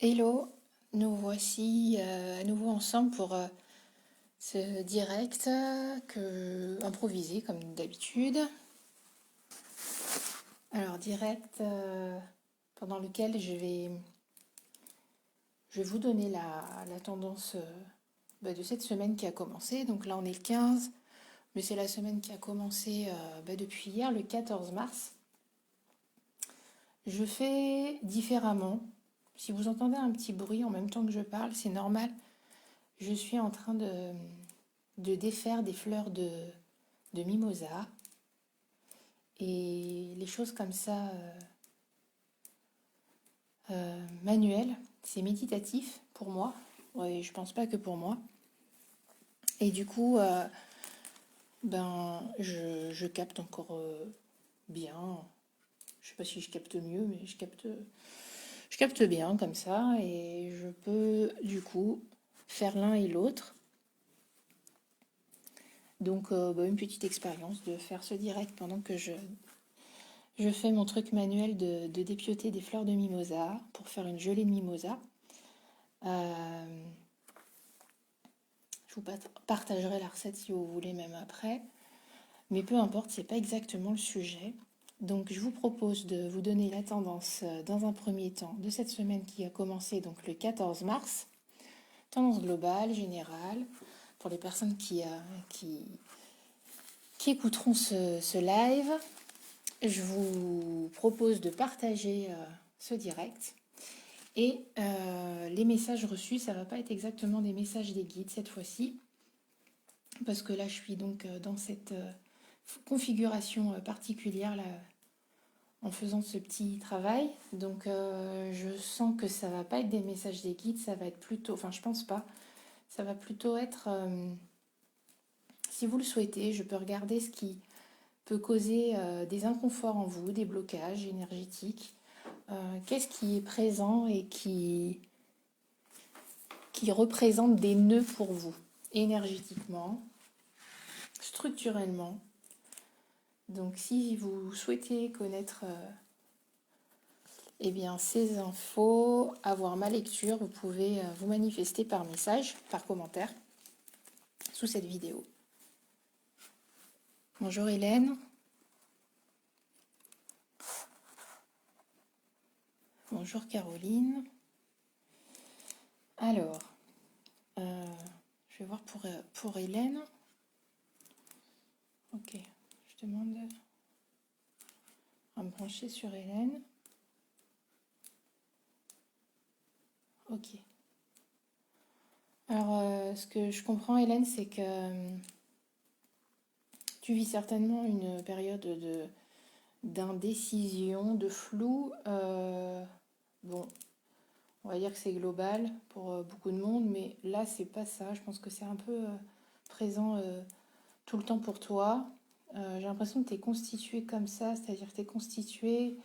Hello, nous voici à nouveau ensemble pour ce direct improvisé comme d'habitude. Alors direct pendant lequel je vais vous donner la tendance de cette semaine qui a commencé. Donc là on est le 15, mais c'est la semaine qui a commencé depuis hier, le 14 mars. Je fais différemment. Si vous entendez un petit bruit en même temps que je parle, c'est normal. Je suis en train de défaire des fleurs de mimosa. Et les choses comme ça, manuelles, c'est méditatif pour moi. Ouais, je pense pas que pour moi. Et du coup, je capte encore bien. Je sais pas si je capte mieux, mais je capte bien comme ça. Et je peux du coup faire l'un et l'autre. Donc, une petite expérience de faire ce direct pendant que je fais mon truc manuel de dépioter des fleurs de mimosa pour faire une gelée de mimosa. Euh, je vous partagerai la recette si vous voulez même après. Mais peu importe, c'est pas exactement le sujet. Donc je vous propose de vous donner la tendance dans un premier temps de cette semaine qui a commencé donc le 14 mars. Tendance globale, générale, pour les personnes qui écouteront ce live. Je vous propose de partager ce direct. Et les messages reçus, ça va pas être exactement des messages des guides cette fois-ci, parce que là, je suis donc dans cette configuration particulière là, en faisant ce petit travail. Donc, je sens que ça va pas être des messages des guides, ça va être plutôt, enfin, je pense pas, ça va plutôt être, si vous le souhaitez, je peux regarder ce qui peut causer des inconforts en vous, des blocages énergétiques. Qu'est-ce qui est présent et qui représente des nœuds pour vous, énergétiquement, structurellement. Donc si vous souhaitez connaître ces infos, avoir ma lecture, vous pouvez vous manifester par message, par commentaire, sous cette vidéo. Bonjour Hélène. Bonjour Caroline. Alors, je vais voir pour Hélène. Ok, je demande à me brancher sur Hélène. Ok. Alors, ce que je comprends, Hélène, c'est que tu vis certainement une période d'indécision, de flou. Bon, on va dire que c'est global pour beaucoup de monde, mais là, c'est pas ça. Je pense que c'est un peu présent tout le temps pour toi. J'ai l'impression que tu es constitué comme ça, c'est-à-dire que tu es constitué.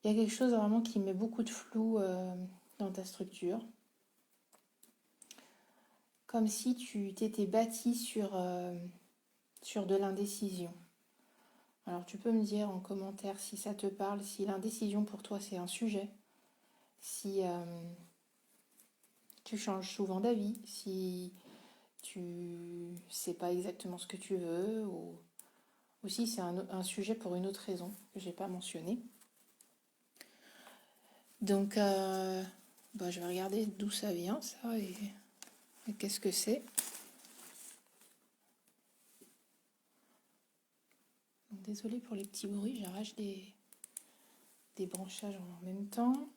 Il y a quelque chose vraiment qui met beaucoup de flou dans ta structure. Comme si tu t'étais bâti sur de l'indécision. Alors tu peux me dire en commentaire si ça te parle, si l'indécision pour toi c'est un sujet, si tu changes souvent d'avis, si tu sais pas exactement ce que tu veux, ou si c'est un sujet pour une autre raison que j'ai pas mentionné. Donc je vais regarder d'où ça vient ça et qu'est-ce que c'est. Désolée pour les petits bruits, j'arrache des branchages en même temps.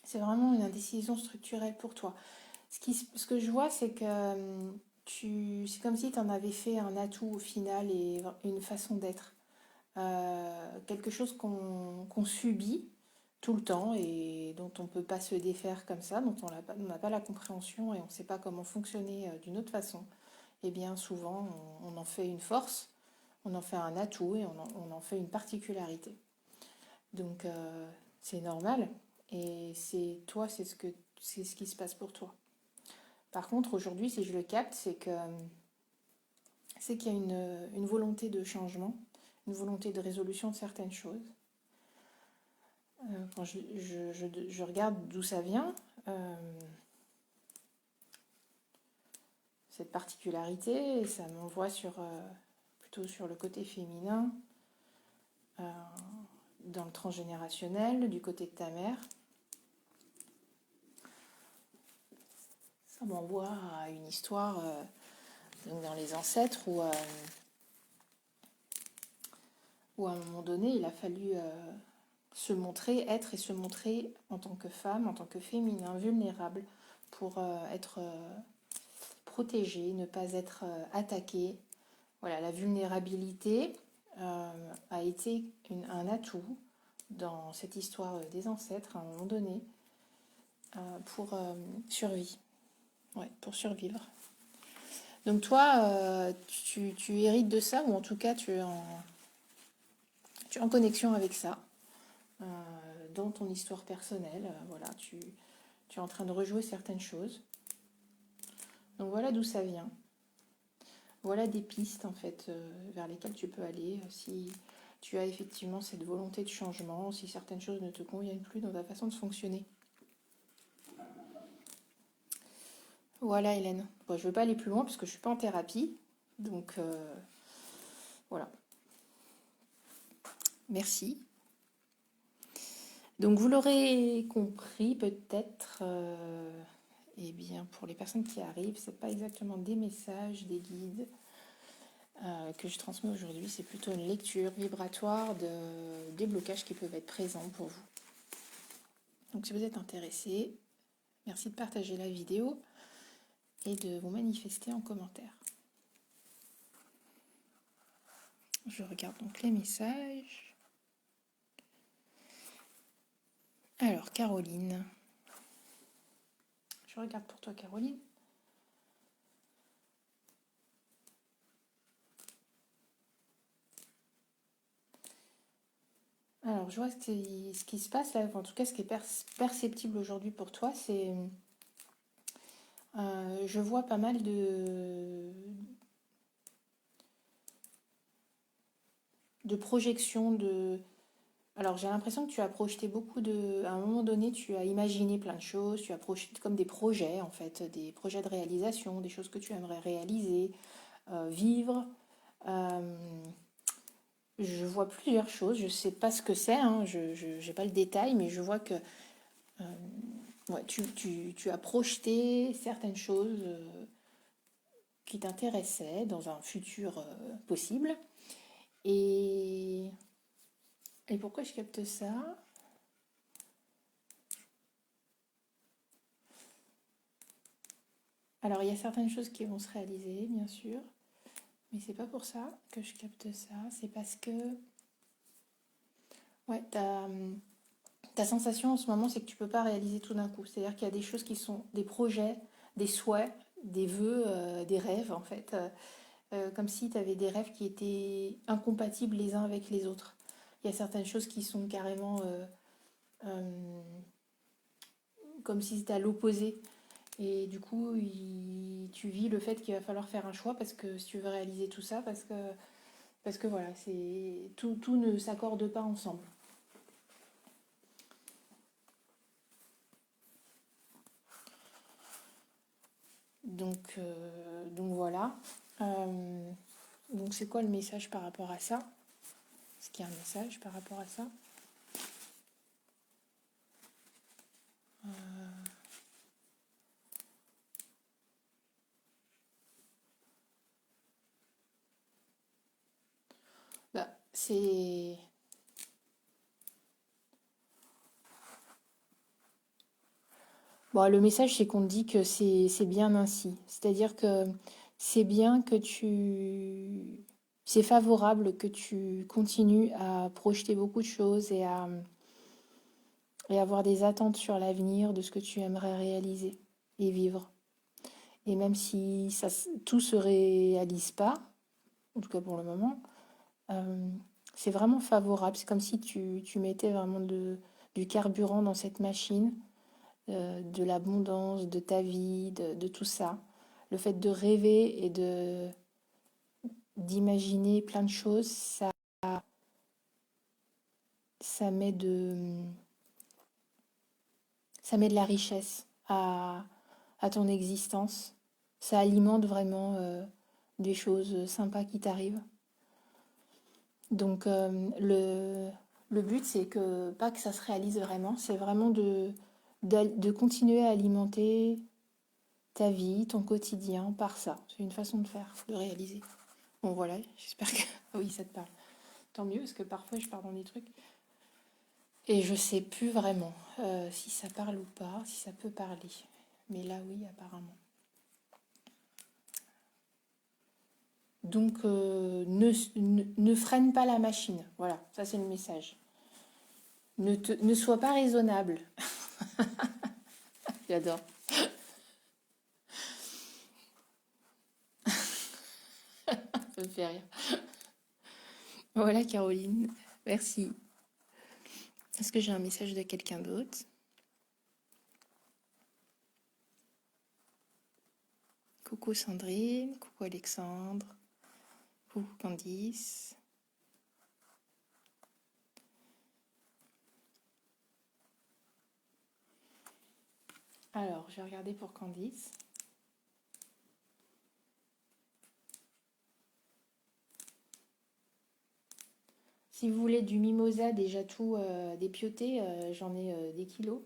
C'est vraiment une indécision structurelle pour toi. Ce que je vois, c'est que c'est comme si tu en avais fait un atout au final et une façon d'être. Quelque chose qu'on subit tout le temps et dont on ne peut pas se défaire comme ça, dont on n'a pas la compréhension et on ne sait pas comment fonctionner d'une autre façon. Et bien souvent, on en fait une force, on en fait un atout et on en fait une particularité. Donc c'est normal et c'est ce qui se passe pour toi. Par contre, aujourd'hui, si je le capte, c'est que c'est qu'il y a une volonté de changement, une volonté de résolution de certaines choses. Quand je regarde d'où ça vient, cette particularité, et ça m'envoie plutôt sur le côté féminin, dans le transgénérationnel, du côté de ta mère. Ça m'envoie à une histoire donc dans les ancêtres où à un moment donné, il a fallu se montrer, être et se montrer en tant que femme, en tant que féminin, vulnérable, pour être protégé, ne pas être attaqué. Voilà, la vulnérabilité a été un atout dans cette histoire des ancêtres à un moment donné pour pour survivre. Donc toi, tu hérites de ça, ou en tout cas tu es en connexion avec ça, dans ton histoire personnelle. Voilà, tu es en train de rejouer certaines choses. Donc voilà d'où ça vient. Voilà des pistes en fait vers lesquelles tu peux aller si tu as effectivement cette volonté de changement, si certaines choses ne te conviennent plus dans ta façon de fonctionner. Voilà Hélène. Bon, je ne veux pas aller plus loin parce que je ne suis pas en thérapie. Donc voilà. Merci. Donc vous l'aurez compris peut-être, eh bien pour les personnes qui arrivent, c'est pas exactement des messages, des guides que je transmets aujourd'hui, c'est plutôt une lecture vibratoire des blocages qui peuvent être présents pour vous. Donc si vous êtes intéressé, merci de partager la vidéo et de vous manifester en commentaire. Je regarde donc les messages. Alors Caroline. Je regarde pour toi Caroline. Alors, je vois ce qui se passe là, en tout cas ce qui est perceptible aujourd'hui pour toi, c'est... je vois pas mal de projections, Alors, j'ai l'impression que tu as projeté à un moment donné, tu as imaginé plein de choses, tu as projeté comme des projets, en fait, des projets de réalisation, des choses que tu aimerais réaliser, vivre. Je vois plusieurs choses, je ne sais pas ce que c'est, hein, je n'ai pas le détail, mais je vois que ouais, tu as projeté certaines choses qui t'intéressaient dans un futur possible. Et, et pourquoi je capte ça? Alors, il y a certaines choses qui vont se réaliser, bien sûr, mais c'est pas pour ça que je capte ça. C'est parce que, ouais, ta sensation en ce moment, c'est que tu peux pas réaliser tout d'un coup. C'est-à-dire qu'il y a des choses qui sont des projets, des souhaits, des vœux, des rêves, en fait. Comme si tu avais des rêves qui étaient incompatibles les uns avec les autres. Il y a certaines choses qui sont carrément euh, comme si c'était à l'opposé. Et du coup, tu vis le fait qu'il va falloir faire un choix parce que si tu veux réaliser tout ça, parce que voilà, tout ne s'accorde pas ensemble. Donc voilà. Donc c'est quoi le message par rapport à ça? Est-ce qu'il y a un message par rapport à ça? Bah, c'est... Bon, le message, c'est qu'on te dit que c'est bien ainsi. C'est-à-dire que c'est bien que tu... C'est favorable que tu continues à projeter beaucoup de choses et avoir des attentes sur l'avenir de ce que tu aimerais réaliser et vivre. Et même si tout se réalise pas, en tout cas pour le moment, euh, c'est vraiment favorable. C'est comme si tu mettais vraiment du carburant dans cette machine, de l'abondance, de ta vie, de tout ça. Le fait de rêver et d'imaginer plein de choses, ça met de, ça met de la richesse à ton existence. Ça alimente vraiment des choses sympas qui t'arrivent. Donc le but, c'est que pas que ça se réalise vraiment, c'est vraiment de continuer à alimenter ta vie, ton quotidien par ça. C'est une façon de faire, de réaliser. Bon voilà, j'espère que... Ah oui, ça te parle. Tant mieux, parce que parfois je pars dans des trucs et je sais plus vraiment si ça parle ou pas, si ça peut parler. Mais là, oui, apparemment. Donc, ne freine pas la machine. Voilà, ça c'est le message. Ne sois pas raisonnable. J'adore. Ça me fait rire. Voilà, Caroline. Merci. Est-ce que j'ai un message de quelqu'un d'autre? Coucou Sandrine, coucou Alexandre, coucou Candice. Alors, je vais regarder pour Candice. Si vous voulez du mimosa déjà tout dépioté, j'en ai des kilos.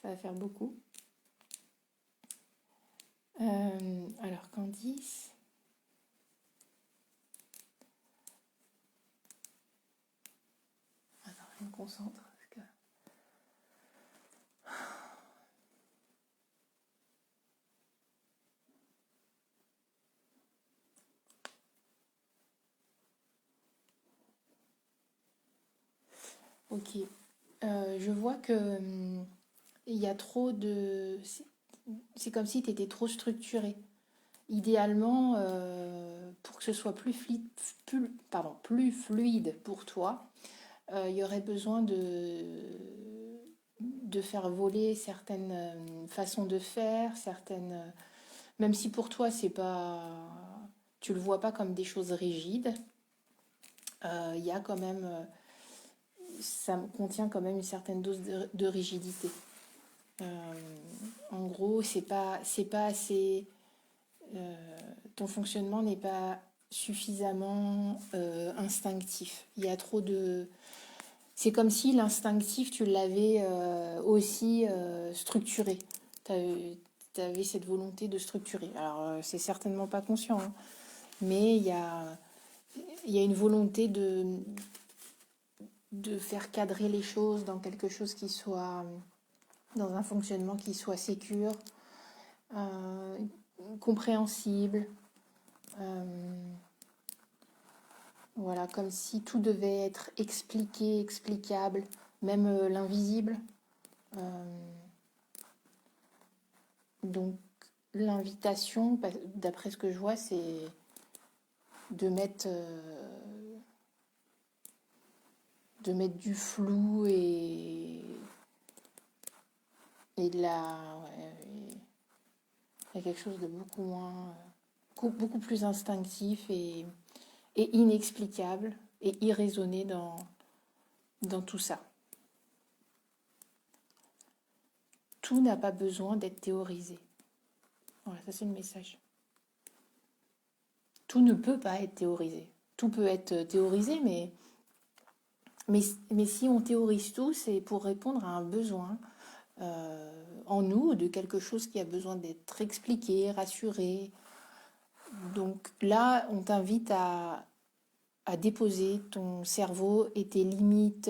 Ça va faire beaucoup. Alors, Candice. Attends, je me concentre. Parce que... Ok. Je vois que il y a trop de... C'est comme si tu étais trop structuré. Idéalement, pour que ce soit plus fluide pour toi, il y aurait besoin de faire voler certaines façons de faire, même si pour toi, c'est pas, tu le vois pas comme des choses rigides, il y a quand même, ça contient quand même une certaine dose de rigidité. En gros, c'est pas assez, ton fonctionnement n'est pas suffisamment instinctif. Il y a trop de, c'est comme si l'instinctif, tu l'avais aussi structuré. Tu avais cette volonté de structurer. Alors, c'est certainement pas conscient, hein, mais il y a une volonté de faire cadrer les choses dans quelque chose qui soit, dans un fonctionnement qui soit sécure, euh, compréhensible. Voilà, comme si tout devait être expliqué, explicable, même l'invisible. Euh, donc, l'invitation, d'après ce que je vois, c'est de mettre, du flou et de la. Ouais, il y a quelque chose de beaucoup moins. Beaucoup plus instinctif et inexplicable et irraisonné dans tout ça. Tout n'a pas besoin d'être théorisé. Voilà, ça c'est le message. Tout ne peut pas être théorisé. Tout peut être théorisé, mais si on théorise tout, c'est pour répondre à un besoin en nous, de quelque chose qui a besoin d'être expliqué, rassuré. Donc là, on t'invite à déposer ton cerveau et tes limites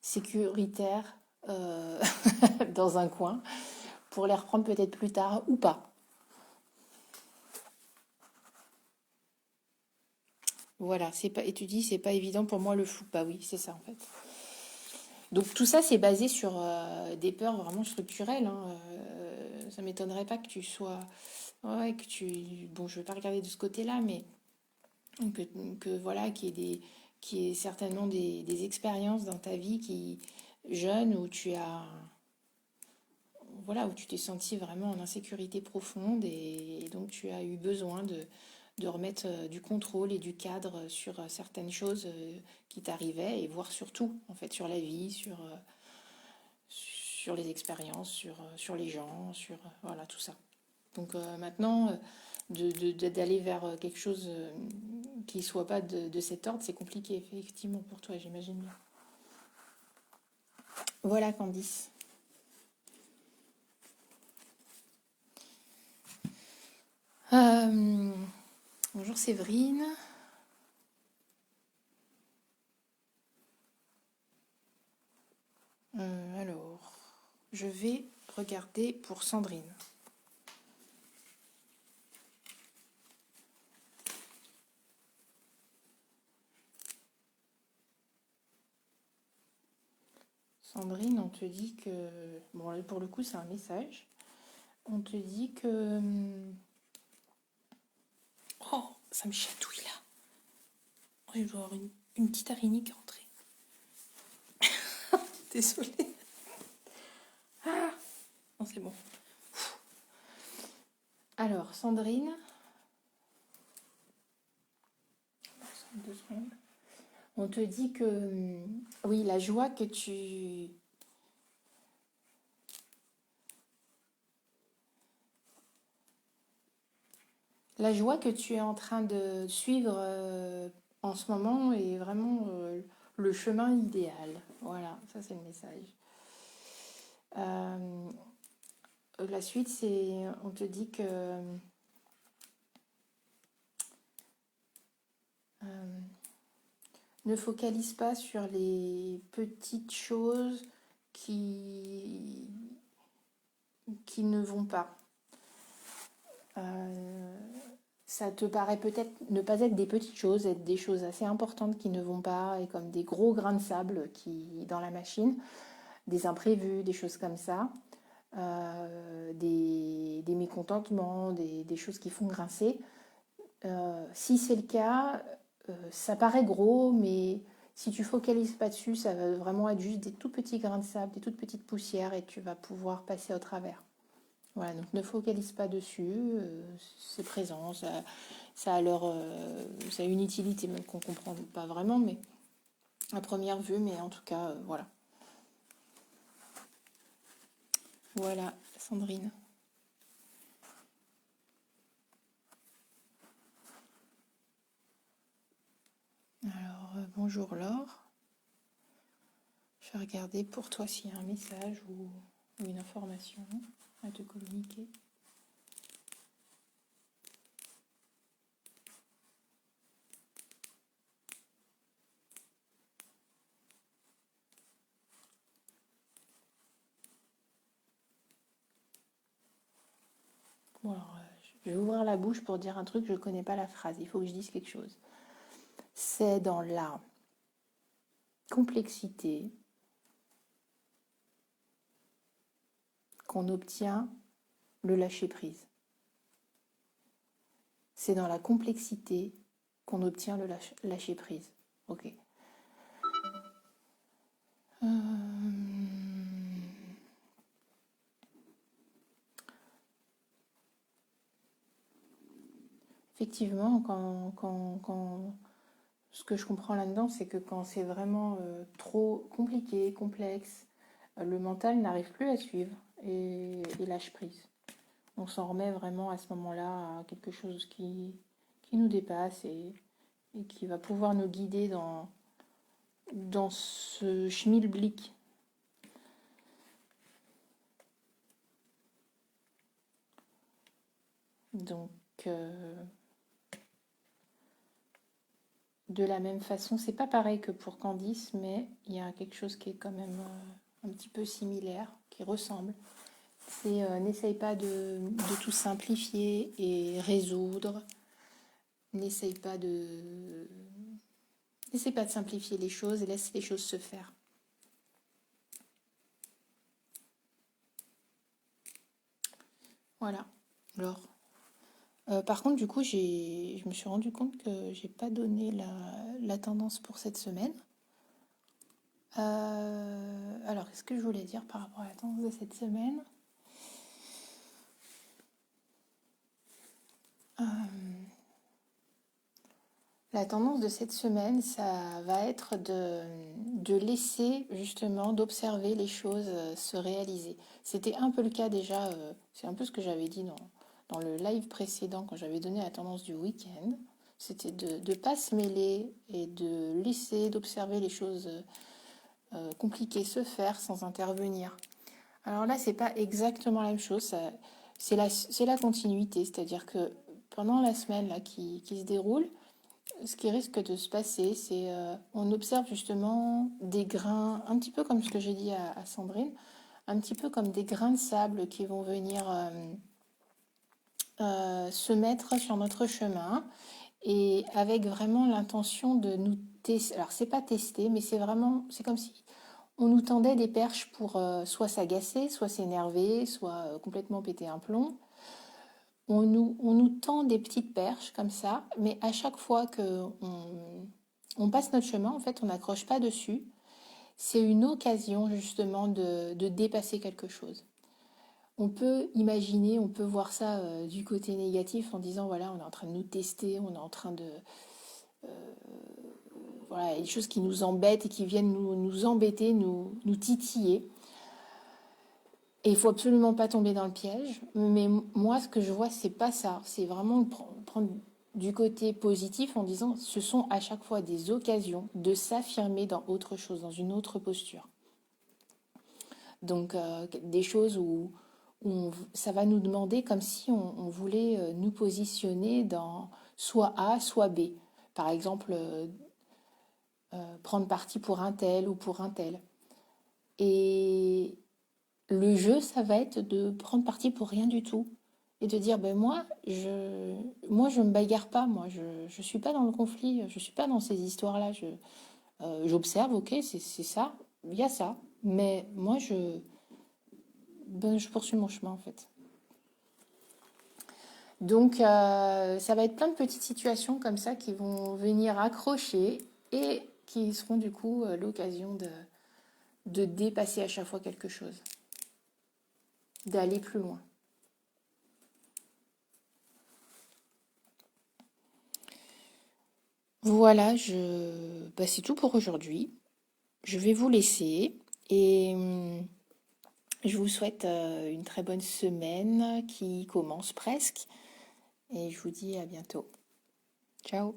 sécuritaires dans un coin pour les reprendre peut-être plus tard ou pas. Voilà, c'est pas, et tu dis c'est pas évident pour moi le flou. Bah oui, c'est ça en fait. Donc tout ça c'est basé sur des peurs vraiment structurelles, hein. Ça m'étonnerait pas que tu sois, ouais, que tu, bon, je vais pas regarder de ce côté-là, mais que, voilà, qu'il y ait certainement des expériences dans ta vie qui jeune où tu as, voilà, où tu t'es senti vraiment en insécurité profonde et donc tu as eu besoin de remettre du contrôle et du cadre sur certaines choses qui t'arrivaient et voir sur tout, en fait, sur la vie, sur les expériences, sur les gens, sur voilà, tout ça. Donc maintenant, d'aller vers quelque chose qui soit pas de cet ordre, c'est compliqué, effectivement, pour toi, j'imagine bien. Voilà, Candice. Euh, bonjour Séverine. Alors, je vais regarder pour Sandrine. Sandrine, on te dit que... Bon, là, pour le coup, c'est un message. On te dit que... Oh, ça me chatouille là. Oh, je dois avoir une petite araignée qui est rentrée. Désolée. Ah, non, c'est bon. Alors, Sandrine... 2 secondes. On te dit que... Oui, la joie que tu... La joie que tu es en train de suivre en ce moment est vraiment le chemin idéal. Voilà, ça c'est le message. Euh, la suite, c'est, on te dit que ne focalise pas sur les petites choses qui, qui ne vont pas. Ça te paraît peut-être ne pas être des petites choses, être des choses assez importantes qui ne vont pas, et comme des gros grains de sable qui dans la machine, des imprévus, des choses comme ça, des mécontentements, des choses qui font grincer. Si c'est le cas, ça paraît gros, mais si tu focalises pas dessus, ça va vraiment être juste des tout petits grains de sable, des toutes petites poussières, et tu vas pouvoir passer au travers. Voilà, donc ne focalise pas dessus, c'est présent, ça a ça a une utilité même qu'on comprend pas vraiment, mais à première vue, mais en tout cas, voilà. Voilà, Sandrine. Alors, bonjour Laure. Je vais regarder pour toi s'il y a un message ou une information à te communiquer. Bon, alors, je vais ouvrir la bouche pour dire un truc, je ne connais pas la phrase, il faut que je dise quelque chose. C'est dans la complexité qu'on obtient le lâcher-prise. C'est dans la complexité qu'on obtient le lâcher-prise. Ok. Effectivement, ce que je comprends là-dedans, c'est que quand c'est vraiment trop compliqué, complexe, le mental n'arrive plus à suivre et lâche prise. On s'en remet vraiment à ce moment-là à quelque chose qui nous dépasse et qui va pouvoir nous guider dans ce schmilblick. Donc, de la même façon, c'est pas pareil que pour Candice, mais il y a quelque chose qui est quand même un petit peu similaire, qui ressemble. C'est n'essaye pas de tout simplifier et résoudre. N'essaye pas de simplifier les choses et laisse les choses se faire. Voilà. Alors, par contre, du coup, je me suis rendu compte que j'ai pas donné la tendance pour cette semaine. Alors, qu'est-ce que je voulais dire par rapport à la tendance de cette semaine? La tendance de cette semaine, ça va être de laisser justement, d'observer les choses se réaliser. C'était un peu le cas déjà, c'est un peu ce que j'avais dit dans le live précédent quand j'avais donné la tendance du week-end. C'était de ne pas se mêler et de laisser, d'observer les choses compliquées se faire sans intervenir. Alors là, c'est pas exactement la même chose, c'est la continuité, c'est-à-dire que pendant la semaine là, qui se déroule, ce qui risque de se passer, c'est on observe justement des grains, un petit peu comme ce que j'ai dit à Sandrine, un petit peu comme des grains de sable qui vont venir se mettre sur notre chemin et avec vraiment l'intention de nous tester. Alors c'est pas tester, mais c'est vraiment, c'est comme si on nous tendait des perches pour soit s'agacer, soit s'énerver, soit complètement péter un plomb. On nous tend des petites perches comme ça, mais à chaque fois que on passe notre chemin, en fait, on n'accroche pas dessus. C'est une occasion justement de dépasser quelque chose. On peut imaginer, on peut voir ça du côté négatif en disant, voilà, on est en train de nous tester, on est en train de... Voilà, il y a des choses qui nous embêtent et qui viennent nous embêter, nous titiller. Et il faut absolument pas tomber dans le piège. Mais moi, ce que je vois, c'est pas ça. C'est vraiment prendre du côté positif en disant ce sont à chaque fois des occasions de s'affirmer dans autre chose, dans une autre posture. Donc, des choses où ça va nous demander comme si on voulait nous positionner dans soit A, soit B. Par exemple, prendre parti pour un tel ou pour un tel. Et le jeu, ça va être de prendre parti pour rien du tout et de dire ben moi je me bagarre pas, moi je suis pas dans le conflit, je suis pas dans ces histoires-là. J'observe, ok, c'est ça, il y a ça, mais moi je poursuis mon chemin en fait. Donc ça va être plein de petites situations comme ça qui vont venir accrocher et qui seront du coup l'occasion de dépasser à chaque fois quelque chose, d'aller plus loin. Voilà, c'est tout pour aujourd'hui. Je vais vous laisser et je vous souhaite une très bonne semaine qui commence presque et je vous dis à bientôt. Ciao!